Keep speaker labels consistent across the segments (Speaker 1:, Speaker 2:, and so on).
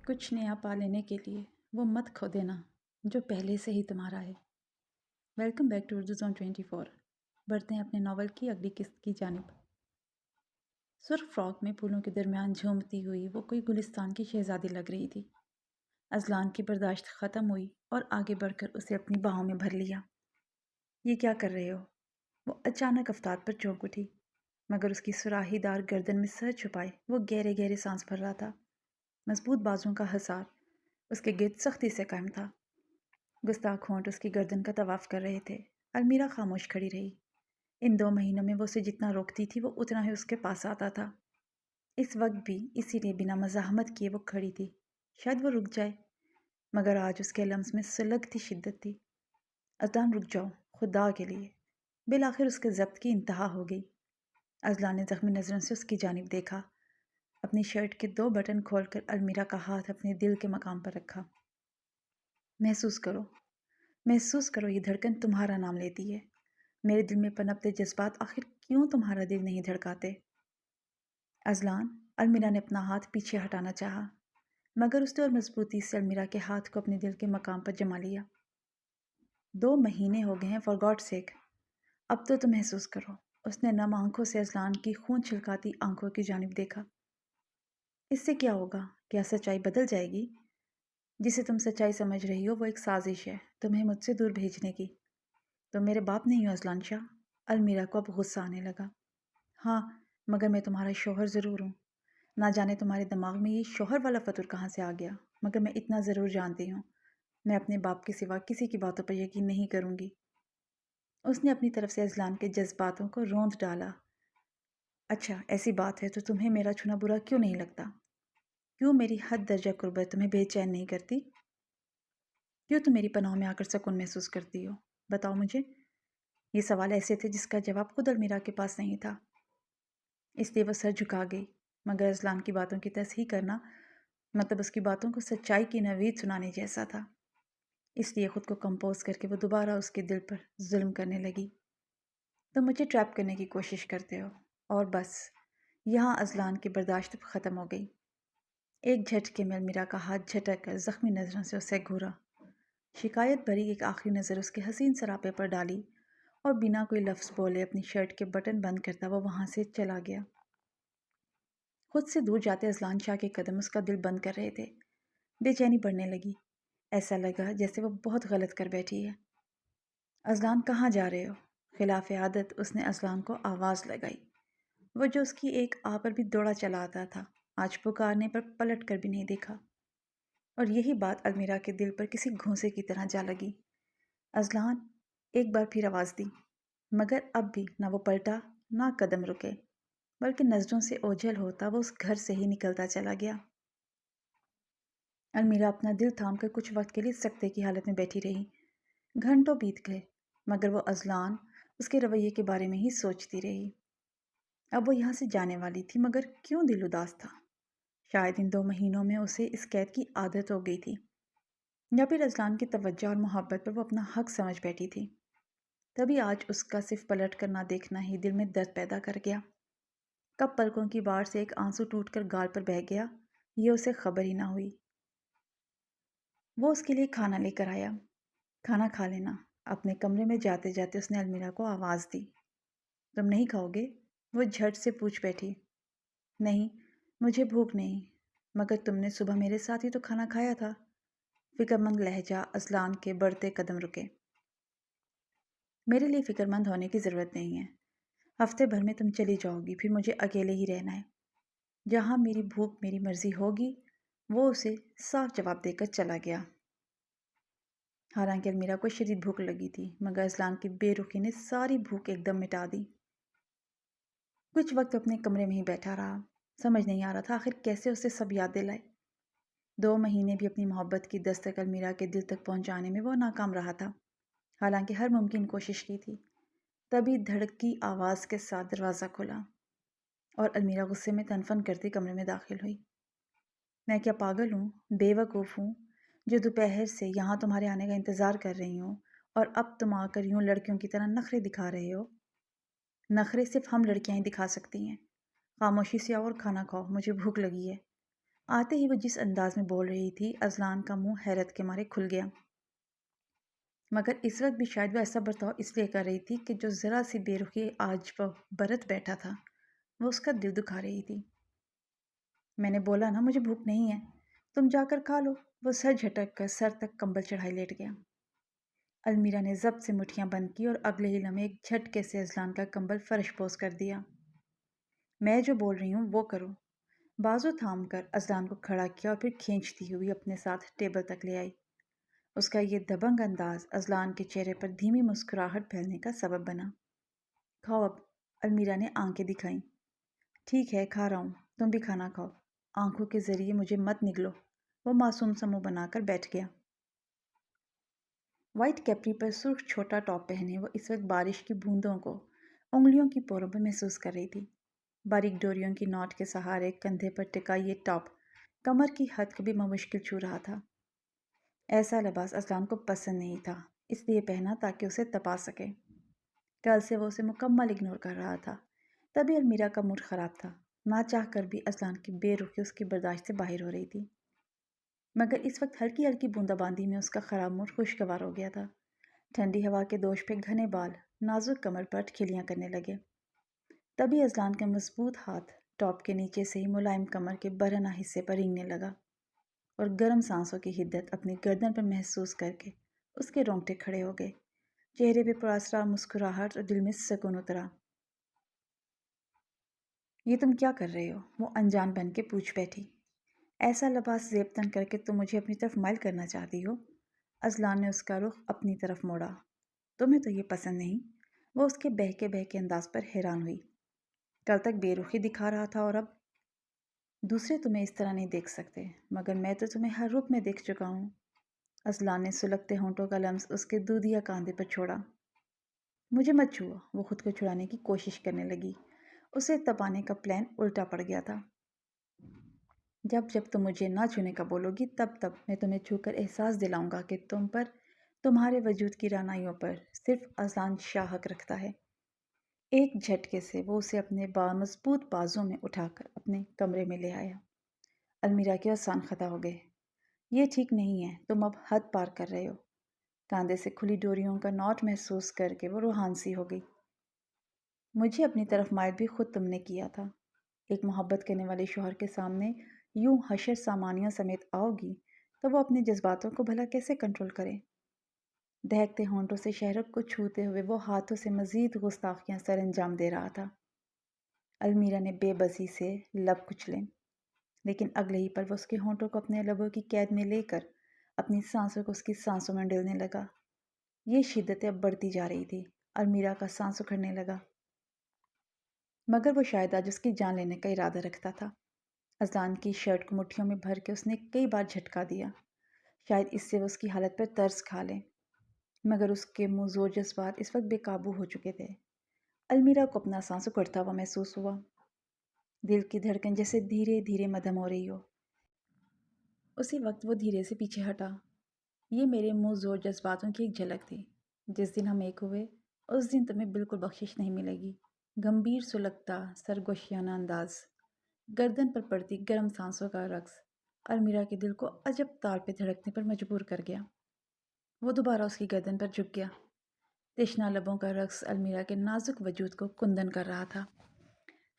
Speaker 1: کچھ نیا پا لینے کے لیے وہ مت کھو دینا جو پہلے سے ہی تمہارا ہے۔ Welcome back to Urdu zone 24۔ بڑھتے ہیں اپنے ناول کی اگلی قسط کی جانب۔ سرخ فراک میں پھولوں کے درمیان جھومتی ہوئی وہ کوئی گلستان کی شہزادی لگ رہی تھی۔ اذلان کی برداشت ختم ہوئی اور آگے بڑھ کر اسے اپنی باہوں میں بھر لیا۔ یہ کیا کر رہے ہو؟ وہ اچانک افتاد پر چونک اٹھی، مگر اس کی سراہی دار گردن میں سر چھپائے وہ گہرے گہرے سانس بھر رہا تھا۔ مضبوط بازوؤں کا حصار اس کے گرد سختی سے قائم تھا۔ گستاخ ہونٹ اس کی گردن کا طواف کر رہے تھے۔ المیرا خاموش کھڑی رہی۔ ان 2 مہینوں میں وہ اسے جتنا روکتی تھی وہ اتنا ہی اس کے پاس آتا تھا۔ اس وقت بھی اسی لیے بنا مزاحمت کیے وہ کھڑی تھی، شاید وہ رک جائے، مگر آج اس کے لمس میں سلگتی شدت تھی۔ اذلان رک جاؤ، خدا کے لیے۔ بالآخر اس کے ضبط کی انتہا ہو گئی۔ اذلان نے زخمی نظروں سے اس کی جانب دیکھا، اپنی شرٹ کے 2 بٹن کھول کر المیرا کا ہاتھ اپنے دل کے مقام پر رکھا۔ محسوس کرو یہ دھڑکن تمہارا نام لیتی ہے۔ میرے دل میں پنپتے جذبات آخر کیوں تمہارا دل نہیں دھڑکاتے؟ اذلان، المیرا نے اپنا ہاتھ پیچھے ہٹانا چاہا، مگر اس نے اور مضبوطی سے المیرا کے ہاتھ کو اپنے دل کے مقام پر جما لیا۔ 2 مہینے ہو گئے ہیں، فار گاڈ سیک، اب تو محسوس کرو۔ اس نے نم آنکھوں سے اذلان کی خون چھلکاتی آنکھوں کی جانب دیکھا۔ اس سے کیا ہوگا؟ کیا سچائی بدل جائے گی؟ جسے تم سچائی سمجھ رہی ہو وہ ایک سازش ہے تمہیں مجھ سے دور بھیجنے کی۔ تم میرے باپ نہیں ہو اذلان شاہ۔ المیرا کو اب غصہ آنے لگا۔ ہاں، مگر میں تمہارا شوہر ضرور ہوں۔ نہ جانے تمہارے دماغ میں یہ شوہر والا فطور کہاں سے آ گیا، مگر میں اتنا ضرور جانتی ہوں، میں اپنے باپ کے سوا کسی کی باتوں پر یقین نہیں کروں گی۔ اس نے اپنی طرف سے اذلان کے جذباتوں کو روند ڈالا۔ اچھا، ایسی بات ہے تو تمہیں میرا چھونا برا کیوں نہیں لگتا؟ کیوں میری حد درجہ قربت تمہیں بے چین نہیں کرتی؟ کیوں تم میری پناہوں میں آ کر سکون محسوس کرتی ہو؟ بتاؤ مجھے۔ یہ سوال ایسے تھے جس کا جواب خود المیرا کے پاس نہیں تھا، اس لیے وہ سر جھکا گئی، مگر اذلان کی باتوں کی تصحیح کرنا مطلب اس کی باتوں کو سچائی کی نوید سنانے جیسا تھا۔ اس لیے خود کو کمپوز کر کے وہ دوبارہ اس کے دل پر ظلم کرنے لگی۔ تم مجھے ٹریپ کرنے کی کوشش کرتے ہو، اور بس یہاں اذلان کی برداشت ختم ہو گئی۔ ایک جھٹکے میں المیرا کا ہاتھ جھٹک کر زخمی نظروں سے اسے گھورا، شکایت بھری ایک آخری نظر اس کے حسین سراپے پر ڈالی، اور بنا کوئی لفظ بولے اپنی شرٹ کے بٹن بند کرتا وہ وہاں سے چلا گیا۔ خود سے دور جاتے اذلان شاہ کے قدم اس کا دل بند کر رہے تھے۔ بے چینی بڑھنے لگی، ایسا لگا جیسے وہ بہت غلط کر بیٹھی ہے۔ اذلان، کہاں جا رہے ہو؟ خلاف عادت اس نے اذلان کو آواز لگائی۔ وہ جو اس کی ایک آہ پر بھی دوڑا چلا آتا تھا، آج پکارنے پر پلٹ کر بھی نہیں دیکھا، اور یہی بات المیرا کے دل پر کسی گھونسے کی طرح جا لگی۔ اذلان، ایک بار پھر آواز دی، مگر اب بھی نہ وہ پلٹا نہ قدم رکے، بلکہ نظروں سے اوجھل ہوتا وہ اس گھر سے ہی نکلتا چلا گیا۔ المیرا اپنا دل تھام کر کچھ وقت کے لیے سکتے کی حالت میں بیٹھی رہی۔ گھنٹوں بیت گئے، مگر وہ اذلان اس کے رویے کے بارے میں ہی سوچتی رہی۔ اب وہ یہاں سے جانے والی تھی، مگر کیوں دل اداس تھا؟ شاید ان 2 مہینوں میں اسے اس قید کی عادت ہو گئی تھی، یا پھر اذلان کی توجہ اور محبت پر وہ اپنا حق سمجھ بیٹھی تھی۔ تبھی آج اس کا صرف پلٹ کر نہ دیکھنا ہی دل میں درد پیدا کر گیا۔ کب پلکوں کی بار سے ایک آنسو ٹوٹ کر گال پر بہہ گیا، یہ اسے خبر ہی نہ ہوئی۔ وہ اس کے لیے کھانا لے کر آیا۔ کھانا کھا لینا۔ اپنے کمرے میں جاتے جاتے اس نے المیرا کو آواز دی۔ تم نہیں کھاؤ گے؟ وہ جھٹ سے پوچھ بیٹھی۔ نہیں، مجھے بھوک نہیں، مگر تم نے صبح میرے ساتھ ہی تو کھانا کھایا تھا۔ فکر مند لہجہ اذلان کے بڑھتے قدم رکے۔ میرے لیے فکر مند ہونے کی ضرورت نہیں ہے۔ ہفتے بھر میں تم چلی جاؤ گی، پھر مجھے اکیلے ہی رہنا ہے۔ جہاں میری بھوک میری مرضی ہوگی، وہ اسے صاف جواب دے کر چلا گیا۔ حالانکہ المیرا کو شدید بھوک لگی تھی، مگر اذلان کی بے رخی نے ساری بھوک ایک دم مٹا دی۔ کچھ وقت اپنے کمرے میں ہی بیٹھا رہا، سمجھ نہیں آ رہا تھا آخر کیسے اسے سب یاد دلائے۔ 2 مہینے بھی اپنی محبت کی دستک المیرا کے دل تک پہنچانے میں وہ ناکام رہا تھا، حالانکہ ہر ممکن کوشش کی تھی۔ تبھی دھڑکی آواز کے ساتھ دروازہ کھلا، اور المیرا غصے میں تنفن کرتی کمرے میں داخل ہوئی۔ میں کیا پاگل ہوں، بے وقوف ہوں، جو دوپہر سے یہاں تمہارے آنے کا انتظار کر رہی ہوں، اور اب تم آ کر یوں لڑکیوں کی طرح نخرے دکھا رہے ہو؟ نخرے صرف ہم لڑکیاں ہی دکھا سکتی ہیں۔ خاموشی سے آؤ اور کھانا کھاؤ، مجھے بھوک لگی ہے۔ آتے ہی وہ جس انداز میں بول رہی تھی، اذلان کا منہ حیرت کے مارے کھل گیا، مگر اس وقت بھی شاید وہ ایسا برتاؤ اس لیے کر رہی تھی کہ جو ذرا سی بے رخی آج وہ برت بیٹھا تھا وہ اس کا دل دکھا رہی تھی۔ میں نے بولا نا مجھے بھوک نہیں ہے، تم جا کر کھا لو۔ وہ سر جھٹک کر سر تک کمبل چڑھائی لیٹ گیا۔ المیرا نے ضبط سے مٹھیاں بند کی اور اگلے ہی لمحے ایک جھٹکے سے اذلان کا کمبل فرش پوش کر دیا۔ میں جو بول رہی ہوں وہ کرو۔ بازو تھام کر اذلان کو کھڑا کیا اور پھر کھینچتی ہوئی اپنے ساتھ ٹیبل تک لے آئی۔ اس کا یہ دبنگ انداز اذلان کے چہرے پر دھیمی مسکراہٹ پھیلنے کا سبب بنا۔ کھاؤ اب، المیرا نے آنکھیں دکھائیں۔ ٹھیک ہے کھا رہا ہوں، تم بھی کھانا کھاؤ، آنکھوں کے ذریعے مجھے مت نگلو۔ وہ معصوم سا منہ بنا کر بیٹھ گیا۔ وائٹ کیپری پر سرخ چھوٹا ٹاپ پہنے وہ اس وقت بارش کی بوندوں کو انگلیوں کی پوروں پر محسوس کر رہی تھی۔ باریک ڈوریوں کی نوٹ کے سہارے کندھے پر ٹکا یہ ٹاپ کمر کی حد کو بھی بمشکل چھو رہا تھا۔ ایسا لباس اذلان کو پسند نہیں تھا، اس لیے پہنا تاکہ اسے تپا سکے۔ کل سے وہ اسے مکمل اگنور کر رہا تھا، تبھی المیرا کا موڈ خراب تھا۔ نہ چاہ کر بھی اذلان کی بے رخی اس کی برداشت سے باہر ہو رہی تھی، مگر اس وقت ہلکی ہلکی بوندا باندی میں اس کا خراب موڈ خوشگوار ہو گیا تھا۔ ٹھنڈی ہوا کے دوش پہ گھنے بال نازک کمر پر کھلیاں کرنے لگے۔ تبھی اذلان کا مضبوط ہاتھ ٹاپ کے نیچے سے ہی ملائم کمر کے برہنہ حصے پر رینگنے لگا اور گرم سانسوں کی حدت اپنی گردن پر محسوس کر کے اس کے رونگٹے کھڑے ہو گئے، چہرے پہ پراسرار مسکراہٹ اور دل میں سکون اترا۔ یہ تم کیا کر رہے ہو؟ وہ انجان بن کے پوچھ بیٹھی۔ ایسا لباس زیب تن کر کے تم مجھے اپنی طرف مائل کرنا چاہتی ہو؟ اذلان نے اس کا رخ اپنی طرف موڑا۔ تمہیں تو یہ پسند نہیں؟ وہ اس کے بہکے بہکے انداز پر حیران ہوئی۔ کل تک بے رخی دکھا رہا تھا اور اب؟ دوسرے تمہیں اس طرح نہیں دیکھ سکتے، مگر میں تو تمہیں ہر رخ میں دیکھ چکا ہوں۔ اذلان نے سلگتے ہونٹوں کا لمس اس کے دودھیا کاندھے پر چھوڑا۔ مجھے مت چھو، وہ خود کو چھڑانے کی کوشش کرنے لگی۔ اسے تپانے کا پلان الٹا پڑ گیا تھا۔ جب جب تم مجھے نہ چھونے کا بولو گی تب تب میں تمہیں چھو کر احساس دلاؤں گا کہ تم پر، تمہارے وجود کی رعنائیوں پر صرف اذلان شاہ حق رکھتا ہے۔ ایک جھٹکے سے وہ اسے اپنے مضبوط بازوں میں اٹھا کر اپنے کمرے میں لے آیا۔ المیرا کے آسان خطا ہو گئے۔ یہ ٹھیک نہیں ہے، تم اب حد پار کر رہے ہو۔ کاندھے سے کھلی ڈوریوں کا نوٹ محسوس کر کے وہ روحان سی ہو گئی۔ مجھے اپنی طرف مائل بھی خود تم نے کیا تھا۔ ایک محبت کرنے والے شوہر کے سامنے یوں حشر سامانیوں سمیت آؤ گی تو وہ اپنے جذباتوں کو بھلا کیسے کنٹرول کرے؟ دہکتے ہونٹوں سے شہرک کو چھوتے ہوئے وہ ہاتھوں سے مزید گستاخیاں سر انجام دے رہا تھا۔ المیرا نے بے بسی سے لب کچلے، لیکن اگلے ہی پر وہ اس کے ہونٹوں کو اپنے لبوں کی قید میں لے کر اپنی سانسوں کو اس کی سانسوں میں ڈلنے لگا۔ یہ شدتیں اب بڑھتی جا رہی تھی۔ المیرا کا سانس اکھڑنے لگا، مگر وہ شاید آج اس کی جان لینے کا ارادہ رکھتا تھا۔ اذلان کی شرٹ کو مٹھیوں میں بھر کے اس نے کئی بار جھٹکا دیا، شاید اس سے وہ اس کی حالت پر ترس کھا لے، مگر اس کے منہ زور جذبات اس وقت بے قابو ہو چکے تھے۔ المیرا کو اپنا سانس اکھڑتا ہوا محسوس ہوا، دل کی دھڑکن جیسے دھیرے دھیرے مدھم ہو رہی ہو۔ اسی وقت وہ دھیرے سے پیچھے ہٹا۔ یہ میرے منہ زور جذباتوں کی ایک جھلک تھی۔ جس دن ہم ایک ہوئے اس دن تمہیں بالکل بخشش نہیں ملے گی۔ گمبھیر سلگتا سرگوشیانہ انداز، گردن پر پڑتی گرم سانسوں کا رقص المیرا کے دل کو عجب تال پہ دھڑکنے پر مجبور کر گیا۔ وہ دوبارہ اس کی گردن پر جھک گیا۔ تشنا لبوں کا رقص المیرا کے نازک وجود کو کندن کر رہا تھا۔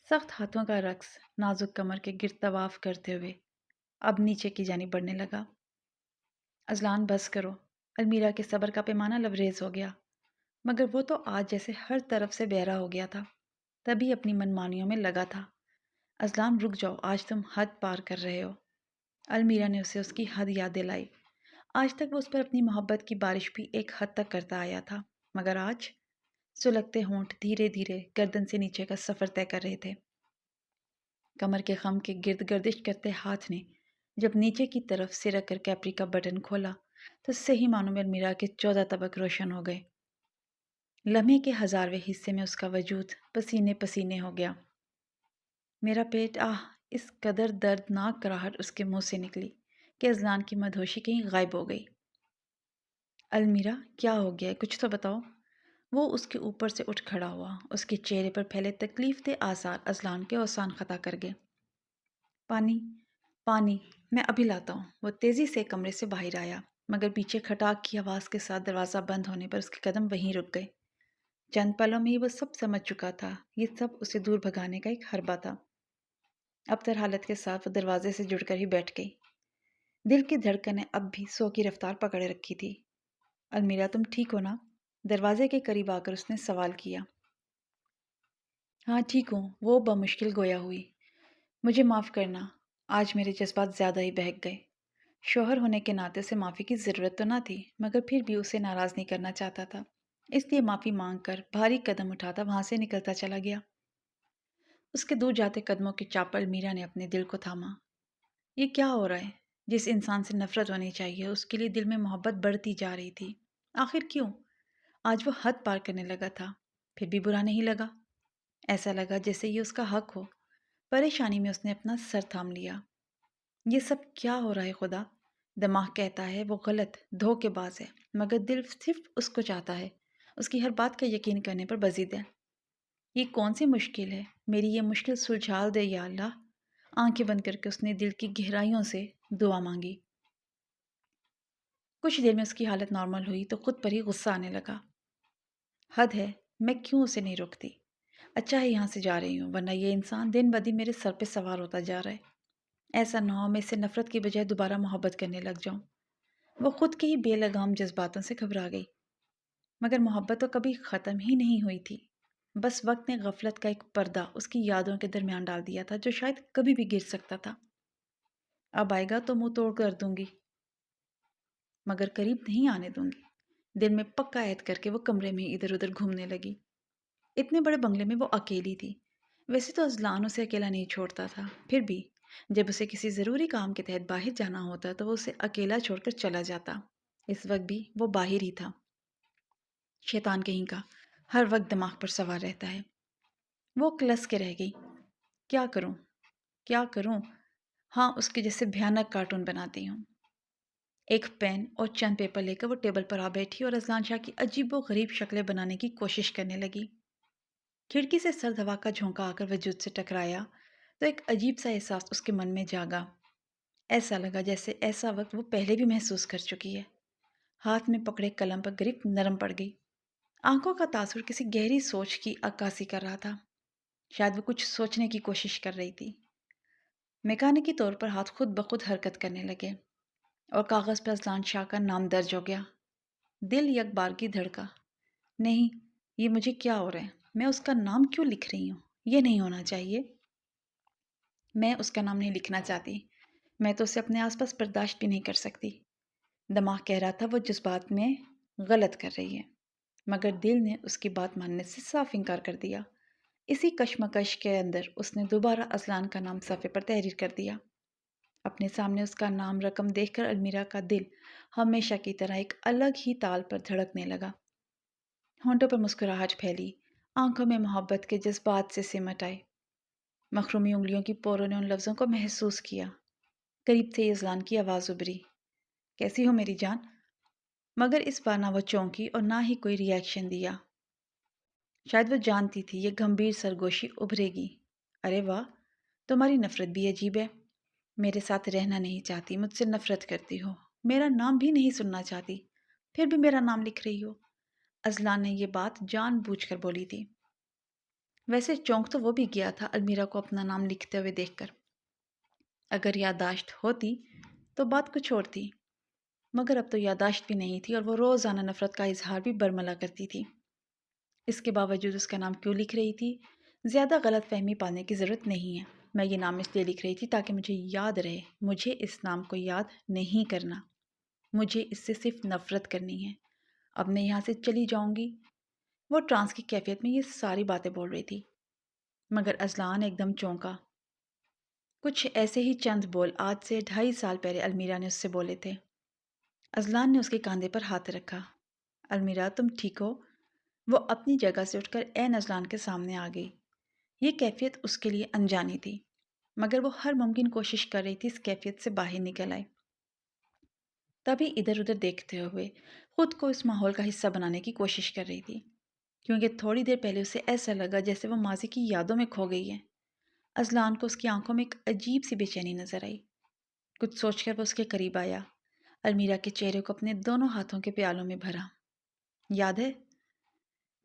Speaker 1: سخت ہاتھوں کا رقص نازک کمر کے گرد طواف کرتے ہوئے اب نیچے کی جانب بڑھنے لگا۔ اذلان بس کرو، المیرا کے صبر کا پیمانہ لبریز ہو گیا، مگر وہ تو آج جیسے ہر طرف سے بہرا ہو گیا تھا، تبھی اپنی منمانیوں میں لگا تھا۔ اذلان رک جاؤ، آج تم حد پار کر رہے ہو۔ المیرا نے اسے اس کی حد یاد دلائی۔ آج تک وہ اس پر اپنی محبت کی بارش بھی ایک حد تک کرتا آیا تھا، مگر آج سلگتے ہونٹ دھیرے دھیرے گردن سے نیچے کا سفر طے کر رہے تھے۔ کمر کے خم کے گرد گردش کرتے ہاتھ نے جب نیچے کی طرف سرک کر کیپری کا بٹن کھولا تو صحیح معنوں میں المیرا کے 14 طبق روشن ہو گئے۔ لمحے کے ہزارویں حصے میں اس کا وجود پسینے پسینے ہو گیا۔ میرا پیٹ اس قدر دردناک کراہٹ اس کے منہ سے نکلی کہ اذلان کی مدہوشی کہیں غائب ہو گئی۔ المیرا کیا ہو گیا ہے؟ کچھ تو بتاؤ۔ وہ اس کے اوپر سے اٹھ کھڑا ہوا۔ اس کے چہرے پر پھیلے تکلیف دہ آثار اذلان کے اوسان خطا کر گئے۔ پانی پانی، میں ابھی لاتا ہوں۔ وہ تیزی سے کمرے سے باہر آیا، مگر پیچھے کھٹاک کی آواز کے ساتھ دروازہ بند ہونے پر اس کے قدم وہیں رک گئے۔ چند پلوں میں ہی وہ سب سمجھ چکا تھا، یہ سب اسے دور بھگانے کا ایک حربہ تھا۔ ابتر حالت کے ساتھ وہ دروازے سے جڑ کر ہی بیٹھ گئی۔ دل کی دھڑکنیں اب بھی 100 کی رفتار پکڑے رکھی تھی۔ المیرا، تم ٹھیک ہو نا؟ دروازے کے قریب آ کر اس نے سوال کیا۔ ہاں ٹھیک ہوں، وہ بمشکل گویا ہوئی۔ مجھے معاف کرنا، آج میرے جذبات زیادہ ہی بہک گئے۔ شوہر ہونے کے ناطے سے معافی کی ضرورت تو نہ تھی، مگر پھر بھی اسے ناراض نہیں کرنا چاہتا تھا، اس لیے معافی مانگ کر بھاری قدم اٹھاتا وہاں سے نکلتا چلا گیا۔ اس کے دور جاتے قدموں کی چاپ پر المیرا نے اپنے دل کو تھاما۔ یہ کیا ہو رہا ہے؟ جس انسان سے نفرت ہونی چاہیے اس کے لیے دل میں محبت بڑھتی جا رہی تھی۔ آخر کیوں؟ آج وہ حد پار کرنے لگا تھا، پھر بھی برا نہیں لگا۔ ایسا لگا جیسے یہ اس کا حق ہو۔ پریشانی میں اس نے اپنا سر تھام لیا۔ یہ سب کیا ہو رہا ہے خدا؟ دماغ کہتا ہے وہ غلط، دھوکے باز ہے، مگر دل صرف اس کو چاہتا ہے، اس کی ہر بات کا یقین کرنے پر بضد ہے۔ یہ کون سی مشکل ہے؟ میری یہ مشکل سلجھا دے یا اللہ۔ آنکھیں بند کر کے اس نے دل کی گہرائیوں سے دعا مانگی۔ کچھ دیر میں اس کی حالت نارمل ہوئی تو خود پر ہی غصہ آنے لگا۔ حد ہے، میں کیوں اسے نہیں روکتی؟ اچھا ہے یہاں سے جا رہی ہوں، ورنہ یہ انسان دن بدن میرے سر پہ سوار ہوتا جا رہا ہے۔ ایسا نہ ہو میں اسے نفرت کی بجائے دوبارہ محبت کرنے لگ جاؤں۔ وہ خود کے ہی بے لگام جذباتوں سے گھبرا گئی، مگر محبت تو کبھی ختم ہی نہیں ہوئی تھی۔ بس وقت نے غفلت کا ایک پردہ اس کی یادوں کے درمیان ڈال دیا تھا جو شاید کبھی بھی گر سکتا تھا۔ اب آئے گا تو منہ توڑ کر دوں گی، مگر قریب نہیں آنے دوں گی۔ دل میں پکا عہد کر کے وہ کمرے میں ادھر ادھر گھومنے لگی۔ اتنے بڑے بنگلے میں وہ اکیلی تھی۔ ویسے تو اذلان اسے اکیلا نہیں چھوڑتا تھا، پھر بھی جب اسے کسی ضروری کام کے تحت باہر جانا ہوتا تو وہ اسے اکیلا چھوڑ کر چلا جاتا۔ اس وقت بھی وہ باہر ہی تھا۔ شیطان کہیں کا، ہر وقت دماغ پر سوار رہتا ہے۔ وہ کلس کے رہ گئی۔ کیا کروں؟ کیا کروں؟ ہاں، اس کے جیسے بھیانک کارٹون بناتی ہوں۔ ایک پین اور چند پیپر لے کر وہ ٹیبل پر آ بیٹھی اور اذلان شاہ کی عجیب و غریب شکلیں بنانے کی کوشش کرنے لگی۔ کھڑکی سے سرد ہوا کا جھونکا آ کر وجود سے ٹکرایا تو ایک عجیب سا احساس اس کے من میں جاگا۔ ایسا لگا جیسے ایسا وقت وہ پہلے بھی محسوس کر چکی ہے۔ ہاتھ میں پکڑے قلم پر گرفت نرم پڑ گئی۔ آنکھوں کا تاثر کسی گہری سوچ کی عکاسی کر رہا تھا۔ شاید وہ کچھ سوچنے کی کوشش کر رہی تھی۔ میکانکی طور پر ہاتھ خود بخود حرکت کرنے لگے اور کاغذ پر اذلان شاہ کا نام درج ہو گیا۔ دل یک بار کی دھڑکا۔ نہیں، یہ مجھے کیا ہو رہا ہے؟ میں اس کا نام کیوں لکھ رہی ہوں؟ یہ نہیں ہونا چاہیے۔ میں اس کا نام نہیں لکھنا چاہتی۔ میں تو اسے اپنے آس پاس برداشت بھی نہیں کر سکتی۔ دماغ کہہ رہا تھا وہ جذبات میں غلط کر رہی ہے، مگر دل نے اس کی بات ماننے سے صاف انکار کر دیا۔ اسی کشمکش کے اندر اس نے دوبارہ اذلان کا نام صفحے پر تحریر کر دیا۔ اپنے سامنے اس کا نام رقم دیکھ کر المیرا کا دل ہمیشہ کی طرح ایک الگ ہی تال پر دھڑکنے لگا۔ ہونٹوں پر مسکراہٹ پھیلی، آنکھوں میں محبت کے جذبات سے سمٹ آئے۔ مخرومی انگلیوں کی پوروں نے ان لفظوں کو محسوس کیا۔ قریب سے اذلان کی آواز ابھری، کیسی ہو میری جان؟ مگر اس بار نہ وہ چونکی اور نہ ہی کوئی ری ایکشن دیا۔ شاید وہ جانتی تھی یہ گمبھیر سرگوشی ابھرے گی۔ ارے واہ، تمہاری نفرت بھی عجیب ہے۔ میرے ساتھ رہنا نہیں چاہتی، مجھ سے نفرت کرتی ہو، میرا نام بھی نہیں سننا چاہتی، پھر بھی میرا نام لکھ رہی ہو۔ اذلان نے یہ بات جان بوجھ کر بولی تھی۔ ویسے چونک تو وہ بھی گیا تھا المیرا کو اپنا نام لکھتے ہوئے دیکھ کر۔ اگر یادداشت ہوتی تو بات کچھ اور تھی، مگر اب تو یادداشت بھی نہیں تھی اور وہ روزانہ نفرت کا اظہار بھی برملا کرتی تھی۔ اس کے باوجود اس کا نام کیوں لکھ رہی تھی؟ زیادہ غلط فہمی پانے کی ضرورت نہیں ہے۔ میں یہ نام اس لیے لکھ رہی تھی تاکہ مجھے یاد رہے، مجھے اس نام کو یاد نہیں کرنا، مجھے اس سے صرف نفرت کرنی ہے۔ اب میں یہاں سے چلی جاؤں گی۔ وہ ٹرانس کی کیفیت میں یہ ساری باتیں بول رہی تھی، مگر اذلان ایک دم چونکا۔ کچھ ایسے ہی چند بول آج سے 2.5 سال پہلے المیرا نے اس سے بولے تھے۔ اذلان نے اس کے کاندھے پر ہاتھ رکھا۔ المیرا، تم ٹھیک ہو؟ وہ اپنی جگہ سے اٹھ کر عین اذلان کے سامنے آ گئی۔ یہ کیفیت اس کے لیے انجانی تھی، مگر وہ ہر ممکن کوشش کر رہی تھی اس کیفیت سے باہر نکل آئے۔ تبھی ادھر ادھر دیکھتے ہوئے خود کو اس ماحول کا حصہ بنانے کی کوشش کر رہی تھی، کیونکہ تھوڑی دیر پہلے اسے ایسا لگا جیسے وہ ماضی کی یادوں میں کھو گئی ہے۔ اذلان کو اس کی آنکھوں میں ایک عجیب سی بے چینی نظر آئی۔ کچھ سوچ کر وہ اس کے قریب آیا، المیرا کے چہرے کو اپنے دونوں ہاتھوں کے پیالوں میں بھرا۔ یاد ہے؟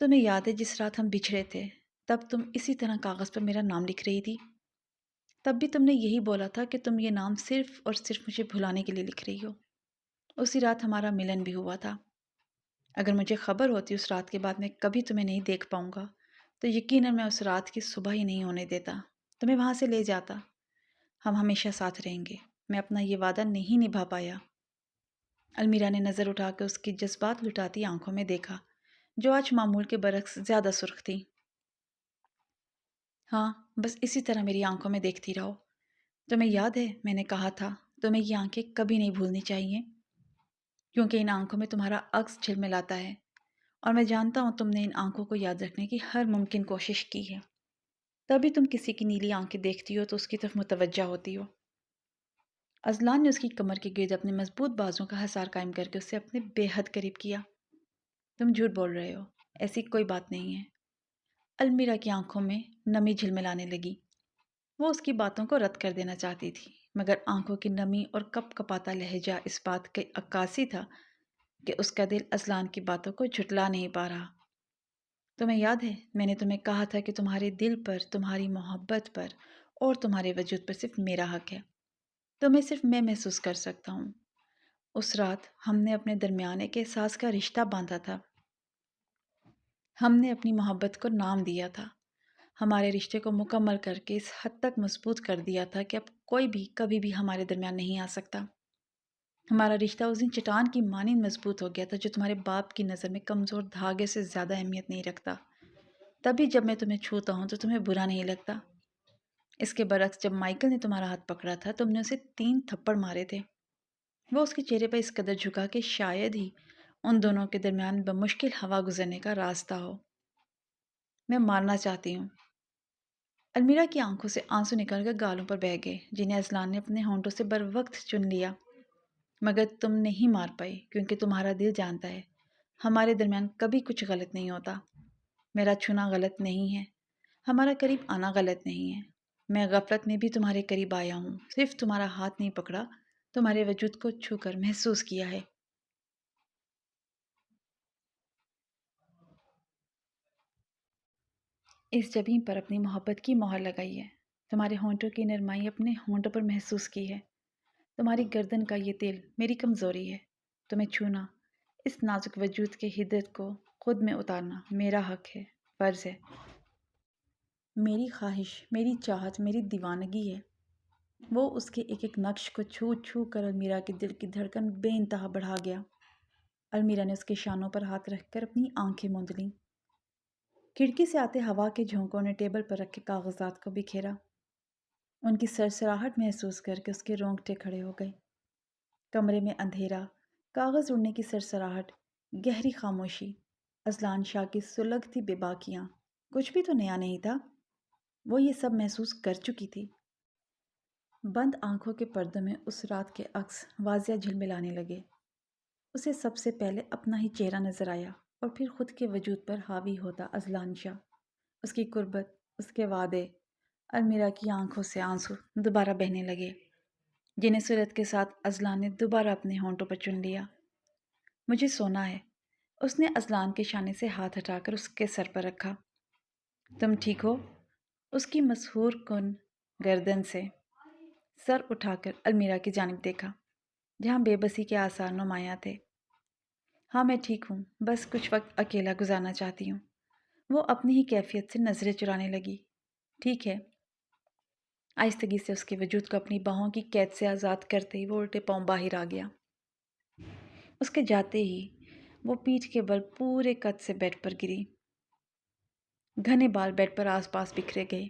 Speaker 1: تمہیں یاد ہے جس رات ہم بچھڑے تھے، تب تم اسی طرح کاغذ پر میرا نام لکھ رہی تھی؟ تب بھی تم نے یہی بولا تھا کہ تم یہ نام صرف اور صرف مجھے بھلانے کے لیے لکھ رہی ہو۔ اسی رات ہمارا ملن بھی ہوا تھا۔ اگر مجھے خبر ہوتی اس رات کے بعد میں کبھی تمہیں نہیں دیکھ پاؤں گا تو یقیناً میں اس رات کی صبح ہی نہیں ہونے دیتا، تمہیں وہاں سے لے جاتا۔ ہم ہمیشہ ساتھ رہیں گے۔ میں اپنا یہ وعدہ نہیں نبھا پایا۔ المیرا نے نظر اٹھا کے اس کی جذبات لٹاتی آنکھوں میں دیکھا، جو آج معمول کے برعکس زیادہ سرخ تھی۔ ہاں، بس اسی طرح میری آنکھوں میں دیکھتی رہو۔ تمہیں یاد ہے میں نے کہا تھا تمہیں یہ آنکھیں کبھی نہیں بھولنی چاہیے، کیونکہ ان آنکھوں میں تمہارا عکس جھلملاتا ہے، اور میں جانتا ہوں تم نے ان آنکھوں کو یاد رکھنے کی ہر ممکن کوشش کی ہے۔ تبھی تم کسی کی نیلی آنکھیں دیکھتی ہو تو اس کی طرف متوجہ ہوتی ہو۔ اذلان نے اس کی کمر کے گرد اپنے مضبوط بازوں کا حصار قائم کر کے اسے اپنے بے حد قریب کیا۔ تم جھوٹ بول رہے ہو، ایسی کوئی بات نہیں ہے۔ المیرا کی آنکھوں میں نمی جھلملانے لگی۔ وہ اس کی باتوں کو رد کر دینا چاہتی تھی، مگر آنکھوں کی نمی اور کپ کپاتا لہجہ اس بات کی عکاسی تھا کہ اس کا دل اذلان کی باتوں کو جھٹلا نہیں پا رہا۔ تمہیں یاد ہے میں نے تمہیں کہا تھا کہ تمہارے دل پر، تمہاری محبت پر اور تمہارے وجود پر صرف میرا حق ہے، تمہیں صرف میں محسوس کر سکتا ہوں۔ اس رات ہم نے اپنے درمیان ایک احساس کا رشتہ باندھا تھا۔ ہم نے اپنی محبت کو نام دیا تھا، ہمارے رشتے کو مکمل کر کے اس حد تک مضبوط کر دیا تھا کہ اب کوئی بھی کبھی بھی ہمارے درمیان نہیں آ سکتا۔ ہمارا رشتہ اس دن چٹان کی مانند مضبوط ہو گیا تھا، جو تمہارے باپ کی نظر میں کمزور دھاگے سے زیادہ اہمیت نہیں رکھتا۔ تبھی جب میں تمہیں چھوتا ہوں تو تمہیں برا نہیں لگتا۔ اس کے برعکس جب مائیکل نے تمہارا ہاتھ پکڑا تھا تم نے اسے 3 تھپڑ مارے تھے۔ وہ اس کے چہرے پر اس قدر جھکا کہ شاید ہی ان دونوں کے درمیان بمشکل ہوا گزرنے کا راستہ ہو۔ میں مارنا چاہتی ہوں۔ المیرا کی آنکھوں سے آنسو نکل کر گالوں پر بہہ گئے، جنہیں اذلان نے اپنے ہونٹوں سے بر وقت چن لیا۔ مگر تم نہیں مار پائی کیونکہ تمہارا دل جانتا ہے ہمارے درمیان کبھی کچھ غلط نہیں ہوتا۔ میرا چھونا غلط نہیں ہے، ہمارا قریب آنا غلط نہیں ہے۔ میں غفلت میں بھی تمہارے قریب آیا ہوں، صرف تمہارا ہاتھ نہیں پکڑا، تمہارے وجود کو چھو کر محسوس کیا ہے۔ اس جبین پر اپنی محبت کی مہر لگائی ہے، تمہارے ہونٹوں کی نرمائی اپنے ہونٹوں پر محسوس کی ہے۔ تمہاری گردن کا یہ تیل میری کمزوری ہے، تمہیں چھونا، اس نازک وجود کے حدت کو خود میں اتارنا میرا حق ہے، فرض ہے، میری خواہش، میری چاہت، میری دیوانگی ہے۔ وہ اس کے ایک ایک نقش کو چھو چھو کر المیرا کے دل کی دھڑکن بے انتہا بڑھا گیا۔ المیرا نے اس کے شانوں پر ہاتھ رکھ کر اپنی آنکھیں موند لیں۔ کھڑکی سے آتے ہوا کے جھونکوں نے ٹیبل پر رکھے کاغذات کو بکھیرا۔ ان کی سرسراہٹ محسوس کر کے اس کے رونگٹے کھڑے ہو گئے۔ کمرے میں اندھیرا، کاغذ اڑنے کی سرسراہٹ، گہری خاموشی، اذلان شاہ کی سلگتی بے باکیاں، کچھ بھی تو نیا نہیں تھا۔ وہ یہ سب محسوس کر چکی تھی۔ بند آنکھوں کے پردوں میں اس رات کے عکس واضح جھلملانے لگے۔ اسے سب سے پہلے اپنا ہی چہرہ نظر آیا اور پھر خود کے وجود پر حاوی ہوتا اذلان شاہ، اس کی قربت، اس کے وعدے۔ المیرا کی آنکھوں سے آنسو دوبارہ بہنے لگے، جنہیں صورت کے ساتھ اذلان نے دوبارہ اپنے ہونٹوں پر چن لیا۔ مجھے سونا ہے، اس نے اذلان کے شانے سے ہاتھ ہٹا کر اس کے سر پر رکھا۔ تم ٹھیک ہو؟ اس کی مسحور کن گردن سے سر اٹھا کر المیرا کی جانب دیکھا، جہاں بے بسی کے آثار نمایاں تھے۔ ہاں میں ٹھیک ہوں، بس کچھ وقت اکیلا گزارنا چاہتی ہوں۔ وہ اپنی ہی کیفیت سے نظریں چرانے لگی۔ ٹھیک ہے۔ آہستگی سے اس کے وجود کو اپنی باہوں کی قید سے آزاد کرتے ہی وہ الٹے پاؤں باہر آ گیا۔ اس کے جاتے ہی وہ پیٹھ کے بل پورے قد سے بیڈ پر گری۔ گھنے بال بیڈ پر آس پاس بکھرے گئے۔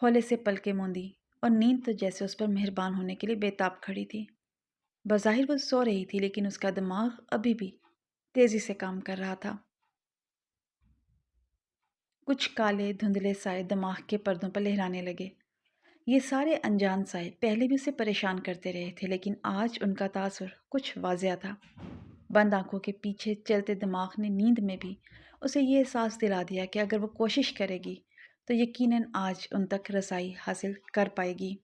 Speaker 1: ہولے سے پلکیں موندی اور نیند تو جیسے اس پر مہربان ہونے کے لیے بے تاب کھڑی تھی۔ بظاہر وہ سو رہی تھی لیکن اس کا دماغ ابھی بھی تیزی سے کام کر رہا تھا۔ کچھ کالے دھندلے سائے دماغ کے پردوں پر لہرانے لگے۔ یہ سارے انجان سائے پہلے بھی اسے پریشان کرتے رہے تھے، لیکن آج ان کا تاثر کچھ واضح تھا۔ بند آنکھوں کے پیچھے چلتے دماغ نے نیند میں بھی اسے یہ احساس دلا دیا کہ اگر وہ کوشش کرے گی تو یقیناً آج ان تک رسائی حاصل کر پائے گی۔